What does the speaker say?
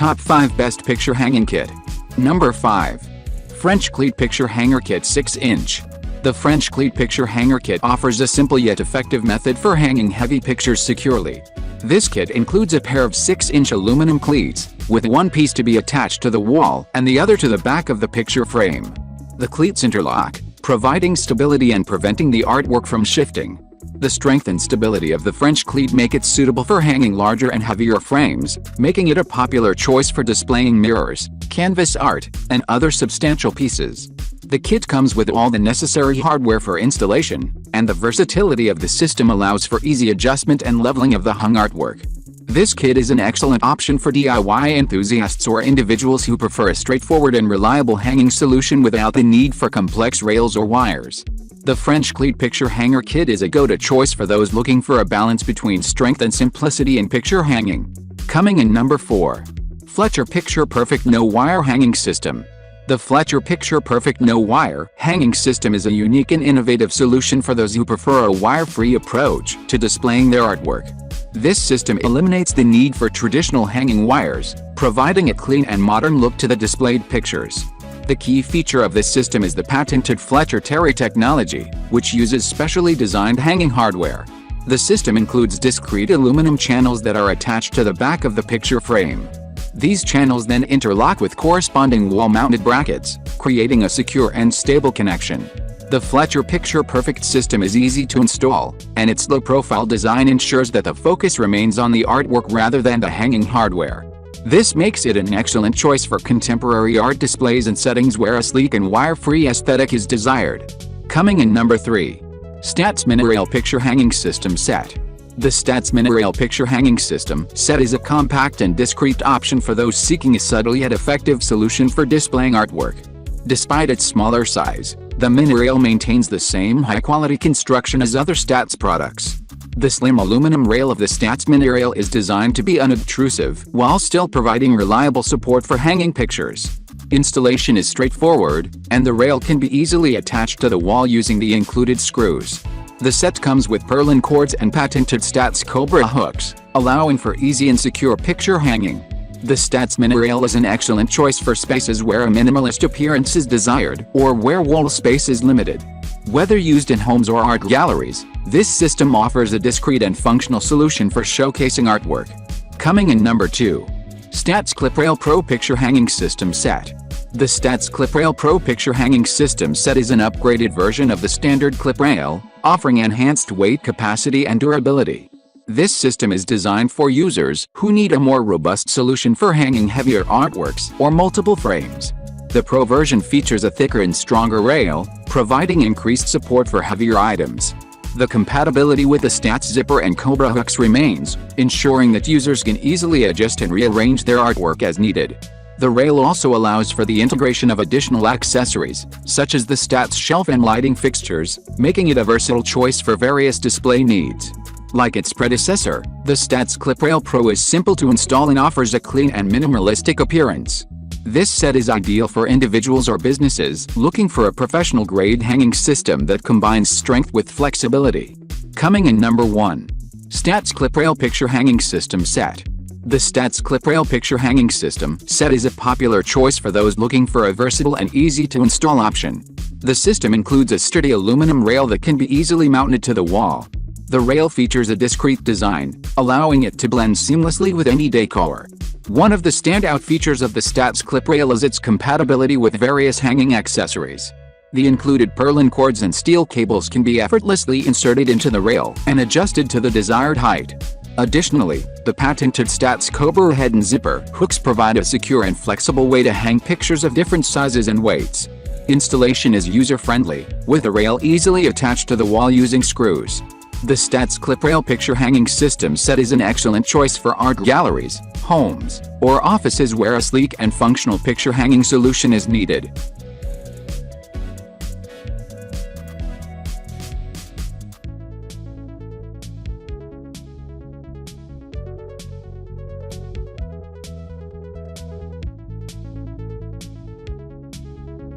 Top 5 Best Picture Hanging Kit. Number 5. French Cleat Picture Hanger Kit 6-inch. The French Cleat Picture Hanger Kit offers a simple yet effective method for hanging heavy pictures securely. This kit includes a pair of 6-inch aluminum cleats, with one piece to be attached to the wall and the other to the back of the picture frame. The cleats interlock, providing stability and preventing the artwork from shifting. The strength and stability of the French cleat make it suitable for hanging larger and heavier frames, making it a popular choice for displaying mirrors, canvas art, and other substantial pieces. The kit comes with all the necessary hardware for installation, and the versatility of the system allows for easy adjustment and leveling of the hung artwork. This kit is an excellent option for DIY enthusiasts or individuals who prefer a straightforward and reliable hanging solution without the need for complex rails or wires. The French Cleat Picture Hanger Kit is a go-to choice for those looking for a balance between strength and simplicity in picture hanging. Coming in number 4. Fletcher Picture Perfect No-Wire Hanging System. The Fletcher Picture Perfect No-Wire Hanging System is a unique and innovative solution for those who prefer a wire-free approach to displaying their artwork. This system eliminates the need for traditional hanging wires, providing a clean and modern look to the displayed pictures. The key feature of this system is the patented Fletcher Terry technology, which uses specially designed hanging hardware. The system includes discrete aluminum channels that are attached to the back of the picture frame. These channels then interlock with corresponding wall-mounted brackets, creating a secure and stable connection. The Fletcher Picture Perfect system is easy to install, and its low-profile design ensures that the focus remains on the artwork rather than the hanging hardware. This makes it an excellent choice for contemporary art displays and settings where a sleek and wire-free aesthetic is desired. Coming in number 3. STAS Minirail Picture Hanging System Set. The STAS Minirail Picture Hanging System Set is a compact and discreet option for those seeking a subtle yet effective solution for displaying artwork. Despite its smaller size, the Minirail maintains the same high-quality construction as other STAS products. The slim aluminum rail of the STAS Minirail is designed to be unobtrusive while still providing reliable support for hanging pictures. Installation is straightforward, and the rail can be easily attached to the wall using the included screws. The set comes with purlin cords and patented STAS Cobra hooks, allowing for easy and secure picture hanging. The STAS Minirail is an excellent choice for spaces where a minimalist appearance is desired or where wall space is limited. Whether used in homes or art galleries, this system offers a discreet and functional solution for showcasing artwork. Coming in number 2. STAS Cliprail Pro Picture Hanging System Set. The STAS Cliprail Pro Picture Hanging System Set is an upgraded version of the standard Cliprail, offering enhanced weight capacity and durability. This system is designed for users who need a more robust solution for hanging heavier artworks or multiple frames. The Pro version features a thicker and stronger rail, providing increased support for heavier items. The compatibility with the STAS zipper and Cobra hooks remains, ensuring that users can easily adjust and rearrange their artwork as needed. The rail also allows for the integration of additional accessories, such as the STAS shelf and lighting fixtures, making it a versatile choice for various display needs. Like its predecessor, the STAS Cliprail Pro is simple to install and offers a clean and minimalistic appearance. This set is ideal for individuals or businesses looking for a professional-grade hanging system that combines strength with flexibility. Coming in number 1. STAS Cliprail Picture Hanging System Set. The STAS Cliprail Picture Hanging System Set is a popular choice for those looking for a versatile and easy-to-install option. The system includes a sturdy aluminum rail that can be easily mounted to the wall. The rail features a discreet design, allowing it to blend seamlessly with any decor. One of the standout features of the STAS Cliprail is its compatibility with various hanging accessories. The included purlin cords and steel cables can be effortlessly inserted into the rail and adjusted to the desired height. Additionally, the patented STAS Cobra head and zipper hooks provide a secure and flexible way to hang pictures of different sizes and weights. Installation is user-friendly, with the rail easily attached to the wall using screws. The STAS Cliprail Picture Hanging System Set is an excellent choice for art galleries, homes, or offices where a sleek and functional picture hanging solution is needed.